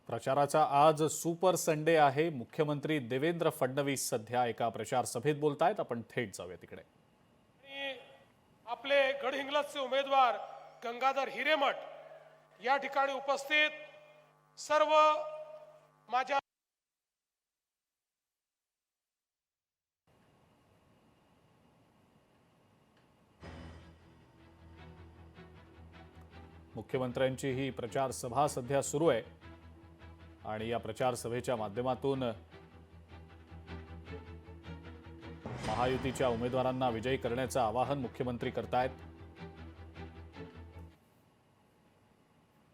प्रचाराचा आज super Sunday आहे। मुख्यमंत्री देवेंद्र फडणवीस सध्या एका प्रचार सभेत बोलतायत। आपण थेट जाऊया तिकडे। आपले गडहिंग्लजचे उमेदवार गंगाधर हिरेमठ या ठिकाणी उपस्थित सर्व माझ्या मुख्यमंत्र्यांची ही प्रचार सभा सध्या सुरू आहे आणि या प्रचार सभेच्या माध्यमातून महायुतीच्या उमेदवारांना विजयी करण्याचं आवाहन मुख्यमंत्री करतायत।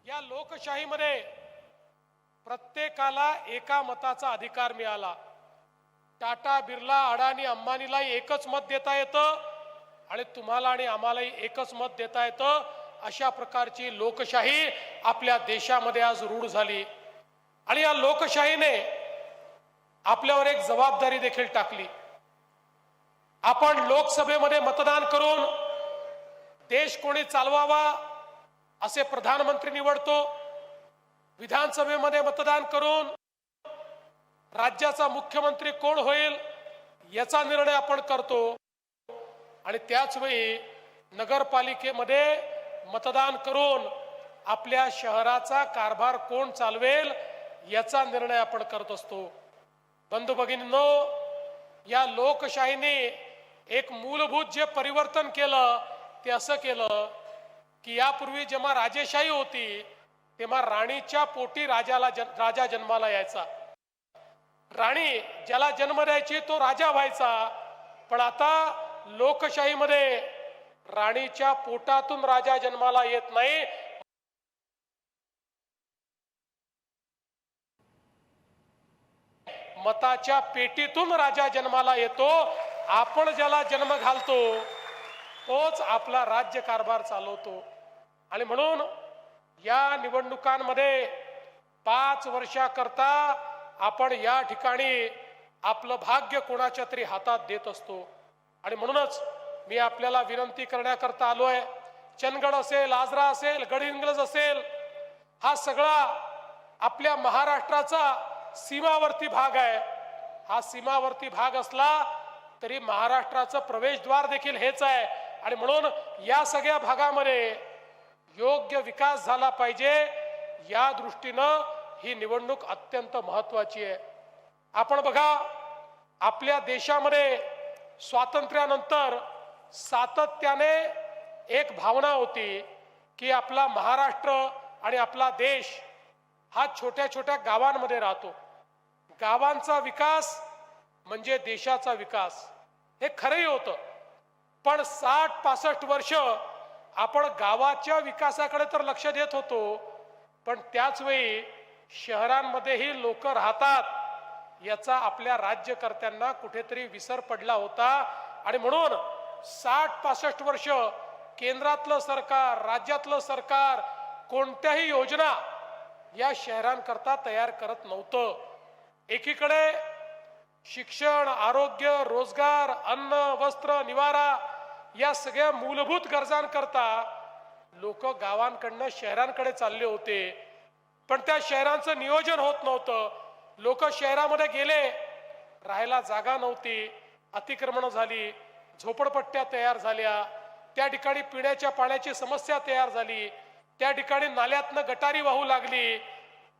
या लोकशाहीमध्ये प्रत्येकाला एका मताचा अधिकार मिळाला। टाटा, बिर्ला, अडाणी, अंबानीला एकच मत देता येतं आणि तुम्हाला आणि आम्हालाही एकच मत देता येतं। अशा प्रकारची लोकशाही आपल्या देशामध्ये आज रूढ झाली आणि या लोकशाहीने आपल्यावर एक जबाबदारी देखील टाकली। आपण लोकसभेमध्ये मतदान करून देश कोणी चालवावा असे प्रधानमंत्री निवडतो, विधानसभेमध्ये मतदान करून राज्याचा मुख्यमंत्री कोण होईल याचा निर्णय आपण करतो आणि त्याच वेळी नगरपालिकेमध्ये मतदान करून आपल्या शहराचा कारभार कोण चालवेल याचा निर्णय आपण करत असतो। बंधू भगिनींनो, या लोकशाहीने एक मूलभूत जे परिवर्तन केलं ते असं केलं की यापूर्वी जेव्हा राजेशाही होती तेव्हा राणीच्या पोटी राजा जन्माला यायचा। राणी ज्याला जन्म द्यायची तो राजा व्हायचा, पण आता लोकशाहीमध्ये राणीच्या पोटातून राजा जन्माला येत नाही, मताच्या पेटीतून राजा जन्माला येतो। आपण ज्याला जन्म घालतो तोच आपला राज्य कारभार चालवतो। आणि म्हणून या निवडणुकांमध्ये 5 वर्षाकरता आपण या ठिकाणी आपलं भाग्य कोणाच्या तरी हातात देत असतो। आणि म्हणूनच मी आपल्याला विनंती करण्याकरता आलोय। चंदगड असेल, आजरा असेल, गडहिंग्लज असेल, हा सगळा आपल्या महाराष्ट्राचा सीमावर्ती भाग आहे। हा सीमावर्ती भाग असला तरी महाराष्ट्राचं प्रवेशद्वार देखील हेच आहे आणि म्हणून या सगळ्या भागामध्ये योग्य विकास झाला पाहिजे, या दृष्टीनं ही निवडणूक अत्यंत महत्त्वाची आहे। आपण बघा, आपल्या देशामध्ये स्वातंत्र्यानंतर सातत्याने एक भावना होती की आपला महाराष्ट्र आणि आपला देश हा छोट्या छोट्या गावांमध्ये राहतो। गावांचा विकास म्हणजे देशाचा विकास, हे खरंही होतं। पण 60-65 वर्ष आपण गावाच्या विकासाकडे तर लक्ष देत होतो, पण त्याच वेळी शहरांमध्येही लोक राहतात याचा आपल्या राज्यकर्त्यांना कुठेतरी विसर पडला होता। आणि म्हणून 60-65 वर्ष केंद्रातलं सरकार, राज्यातलं सरकार कोणत्याही योजना या शहरांकरता तयार करत नव्हतं। एकीकडे शिक्षण, आरोग्य, रोजगार, अन्न, वस्त्र, निवारा या सगळ्या मूलभूत गरजांकरता लोक गावांकडनं शहरांकडे चालले होते, पण त्या शहरांचं नियोजन होत नव्हतं। लोक शहरामध्ये गेले, राहायला जागा नव्हती, अतिक्रमण झाली, झोपडपट्ट्या तयार झाल्या, त्या ठिकाणी पिण्याच्या पाण्याची समस्या तयार झाली, त्या ठिकाणी नाल्यातनं गटारी वाहू लागली,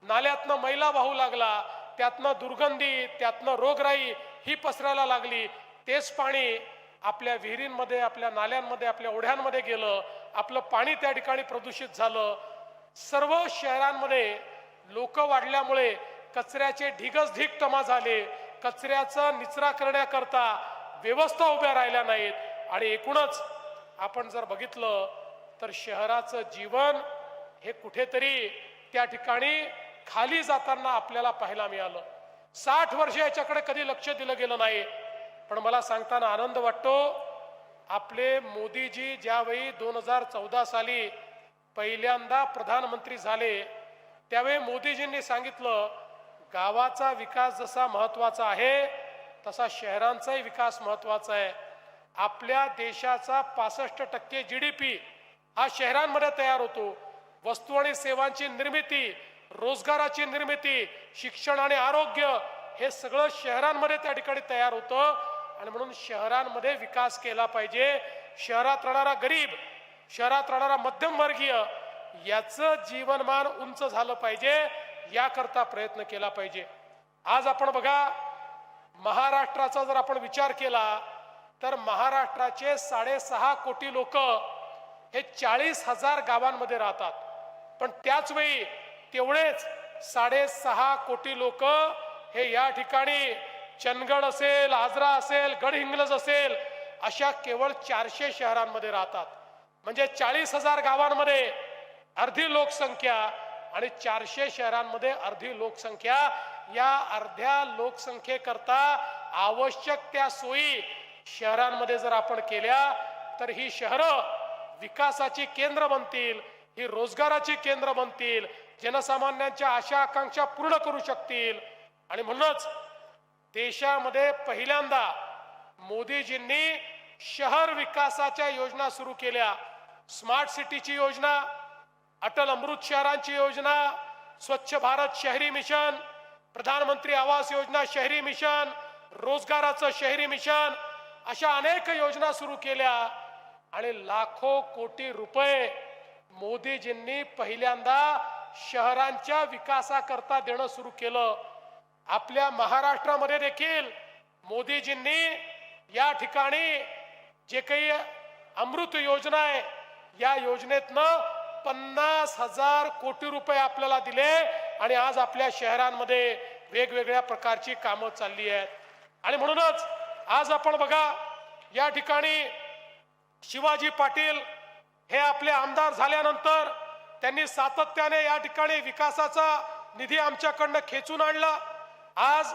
नाल्यातनं मैला वाहू लागला, त्यातनं दुर्गंधी, त्यातनं रोगराई ही पसरायला लागली। तेच पाणी आपल्या विहिरींमध्ये, आपल्या नाल्यांमध्ये, आपल्या ओढ्यांमध्ये गेलं, आपलं पाणी त्या ठिकाणी प्रदूषित झालं। सर्व शहरांमध्ये लोक वाढल्यामुळे कचऱ्याचे ढिगच ढीग जमा झाले, कचऱ्याचा निचरा करण्याकरता व्यवस्था उभ्या राहिल्या नाहीत आणि एकूणच आपण जर बघितलं तर शहराचं जीवन हे कुठेतरी त्या ठिकाणी खाली जाताना आपल्याला पाहायला मिळालं। 60 वर्ष याच्याकडे कधी लक्ष दिलं गेलं नाही, पण मला सांगताना आनंद वाटतो, आपले मोदीजी ज्यावेळी 2014 साली पहिल्यांदा प्रधानमंत्री झाले त्यावेळी मोदीजींनी सांगितलं, गावाचा विकास जसा महत्त्वाचा आहे तसा शहरांचाही विकास महत्त्वाचा आहे। आपल्या देशाचा 65% GDP हा शहरांमध्ये तयार होतो। वस्तू आणि सेवांची निर्मिती, रोजगाराची निर्मिती, शिक्षण आणि आरोग्य हे सगळं शहरांमध्ये त्या ठिकाणी तयार होतं आणि म्हणून शहरांमध्ये विकास केला पाहिजे. शहरात राहणारा गरीब, शहरात राहणारा मध्यमवर्गीय याचं जीवनमान उंच झालं पाहिजे, याकरता प्रयत्न केला पाहिजे. आज आपण बघा, महाराष्ट्राचा जर आपण विचार केला तर महाराष्ट्राचे 6.5 कोटी लोक हे 40,000 गावांमध्ये राहतात. पण त्याच वेळी तेवढेच 6.5 कोटी लोक हे या ठिकाणी चंदगड असेल, आजरा असेल, गडहिंग्लज असेल अशा केवळ 400 शहरांमध्ये राहतात. म्हणजे 40,000 गावांमध्ये अर्धी लोकसंख्या आणि 400 शहरांमध्ये अर्धी लोकसंख्या. या अर्ध्या लोकसंख्येकरता आवश्यक त्या सोयी शहरांमध्ये जर आपण केल्या तर ही शहरं विकासाची केंद्र बनतील, ही रोजगाराची केंद्र बनतील, जनसामान्यांच्या आशा आकांक्षा पूर्ण करू शकतील. आणि म्हणूनच देशामध्ये पहिल्यांदा मोदीजींनी शहर विकासाच्या योजना सुरू केल्या. स्मार्ट सिटीची योजना, अटल अमृत शहरांची योजना, स्वच्छ भारत शहरी मिशन, प्रधानमंत्री आवास योजना शहरी मिशन, रोजगाराचं शहरी मिशन, अशा अनेक योजना सुरू केल्या आणि लाखो कोटी रुपये मोदीजींनी पहिल्यांदा शहरांच्या विकासाकरता देणं सुरू केलं. आपल्या महाराष्ट्रामध्ये देखील मोदीजींनी या ठिकाणी जे काही अमृत योजना आहे या योजनेतनं 50,000 कोटी रुपये आपल्याला दिले आणि आज आपल्या शहरांमध्ये वेगवेगळ्या प्रकारची कामं चालली आहेत. आणि म्हणूनच आज आपण बघा, या ठिकाणी शिवाजी पाटील हे आपले आमदार झाल्यानंतर त्यांनी सातत्याने या ठिकाणी विकासाचा निधी आमच्याकडनं खेचून आणला. आज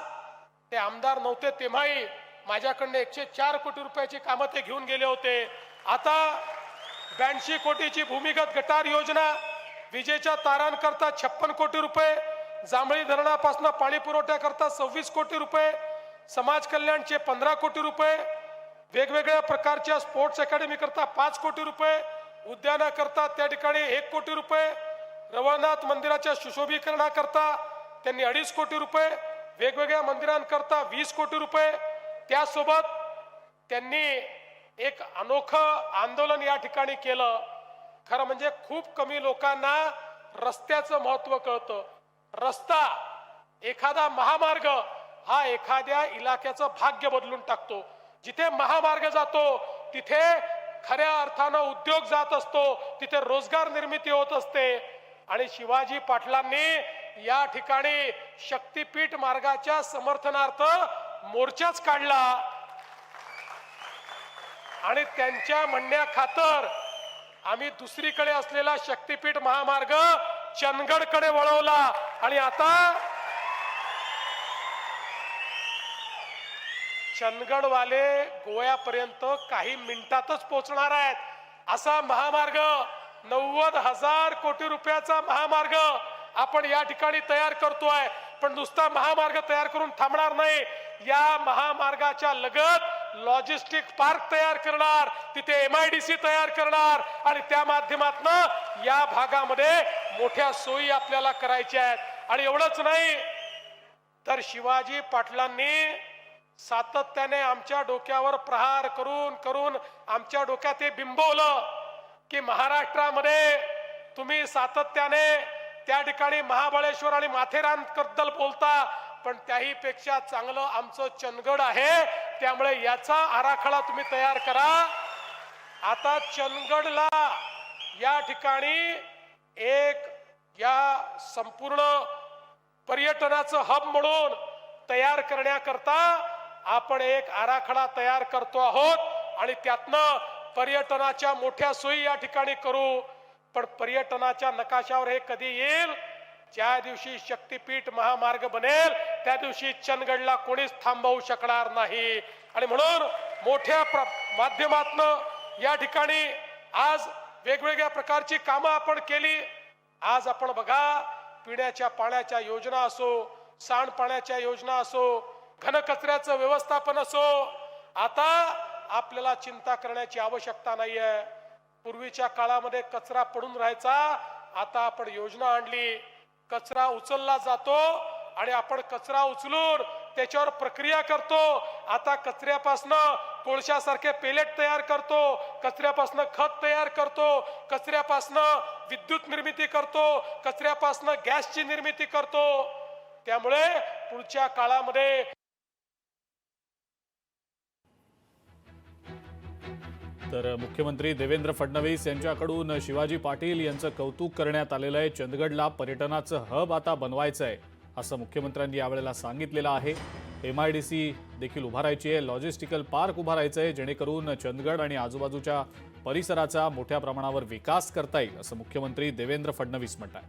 ते आमदार नव्हते तेव्हाही माझ्याकडनं 104 कोटी रुपयाची कामं ते घेऊन गेले होते. आता 82 कोटीची भूमिगत गटार योजना, विजेच्या तारांकरता 56 कोटी रुपये, जांभळी धरणापासून पाणी पुरवठ्याकरता 26 कोटी रुपये, समाज कल्याणचे 15 कोटी रुपये, वेगवेगळ्या प्रकारच्या स्पोर्ट्स अकॅडमी करता 5 कोटी रुपये, उद्यानाकरता त्या ठिकाणी 1 कोटी रुपये, रवळनाथ मंदिराच्या सुशोभीकरणाकरता त्यांनी 2.5 कोटी रुपये, वेगवेगळ्या मंदिरांकरता 20 कोटी रुपये. त्यासोबत त्यांनी एक अनोखं आंदोलन या ठिकाणी केलं. खरं म्हणजे खूप कमी लोकांना रस्त्याचं महत्व कळतं. रस्ता, एखादा महामार्ग हा एखाद्या इलाक्याचं भाग्य बदलून टाकतो. जिथे महामार्ग जातो तिथे खऱ्या अर्थानं उद्योग जात असतो, तिथे रोजगार निर्मिती होत असते. आणि शिवाजी पाटलांनी या ठिकाणी शक्तीपीठ मार्गाच्या समर्थनार्थ मोर्चाच काढला आणि त्यांच्या म्हणण्या खातर आम्ही दुसरीकडे असलेला शक्तीपीठ महामार्ग चंदगडकडे वळवला आणि आता चंदगडवाले गोव्यापर्यंत काही मिनिटातच पोहोचणार आहेत. असा महामार्ग 90,000 कोटी रुपयाचा महामार्ग आपण या ठिकाणी तयार करतोय. पण नुसता महामार्ग तयार करून थांबणार नाही, या महामार्गाच्या लगत लॉजिस्टिक पार्क तयार करणार, तिथे MIDC तयार करणार आणि त्या माध्यमातून या भागामध्ये मोठ्या सोयी आपल्याला करायच्या आहेत. आणि एवढंच नाही तर शिवाजी पाटलांनी सातत्याने आमच्या डोक्यावर प्रहार करून करून आमच्या डोक्यात हे बिंबवलं की महाराष्ट्रामध्ये तुम्ही सातत्याने त्या ठिकाणी महाबळेश्वर आणि माथेरानबद्दल बोलता, पण त्याही पेक्षा चांगलं आमचं चंदगड आहे, त्यामुळे याचा आराखडा तुम्ही तयार करा. आता चंदगडला या ठिकाणी एक या संपूर्ण पर्यटनाचं हब म्हणून तयार करण्याकरता आपण एक आराखडा तयार करतो आहोत आणि त्यातनं पर्यटनाच्या मोठ्या सोयी या ठिकाणी करू. पण पर्यटनाच्या नकाशावर हे कधी येईल? ज्या दिवशी शक्तीपीठ महामार्ग बनेल त्या दिवशी चंदगडला कोणीच थांबवू शकणार नाही. आणि म्हणून मोठ्या माध्यमातून या ठिकाणी आज वेगवेगळ्या प्रकारची कामं आपण केली. आज आपण बघा, पिण्याच्या पाण्याच्या योजना असो, सांडपाण्याच्या योजना असो, घनकचऱ्याचं व्यवस्थापन असो, आता आपल्याला चिंता करण्याची आवश्यकता नाहीये. पूर्वीच्या काळामध्ये कचरा पडून राहायचा, आता आपण योजना आणली. कचरा उचलला जातो आणि आपण कचरा उचलून त्याच्यावर प्रक्रिया करतो. आता कचऱ्यापासनं कोळशासारखे पेलेट तयार करतो, कचऱ्यापासनं खत तयार करतो, कचऱ्यापासनं विद्युत निर्मिती करतो, कचऱ्यापासनं गॅसची निर्मिती करतो. त्यामुळे पुढच्या काळामध्ये तर मुख्यमंत्री देवेंद्र फडणवीस यांच्याकडून शिवाजी पाटील यांचं कौतुक करण्यात आलेलं आहे. चंदगडला पर्यटनाचं हब आता बनवायचं आहे असं मुख्यमंत्र्यांनी यावेळेला सांगितलेलं आहे. MIDC देखील उभारायची आहे, लॉजिस्टिकल पार्क उभारायचं आहे, जेणेकरून चंदगड आणि आजूबाजूच्या परिसराचा मोठ्या प्रमाणावर विकास करता येईल असं मुख्यमंत्री देवेंद्र फडणवीस म्हणतात.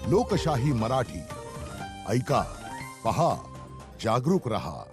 लोकशाही मराठी ऐका, पहा, जागरूक रहा.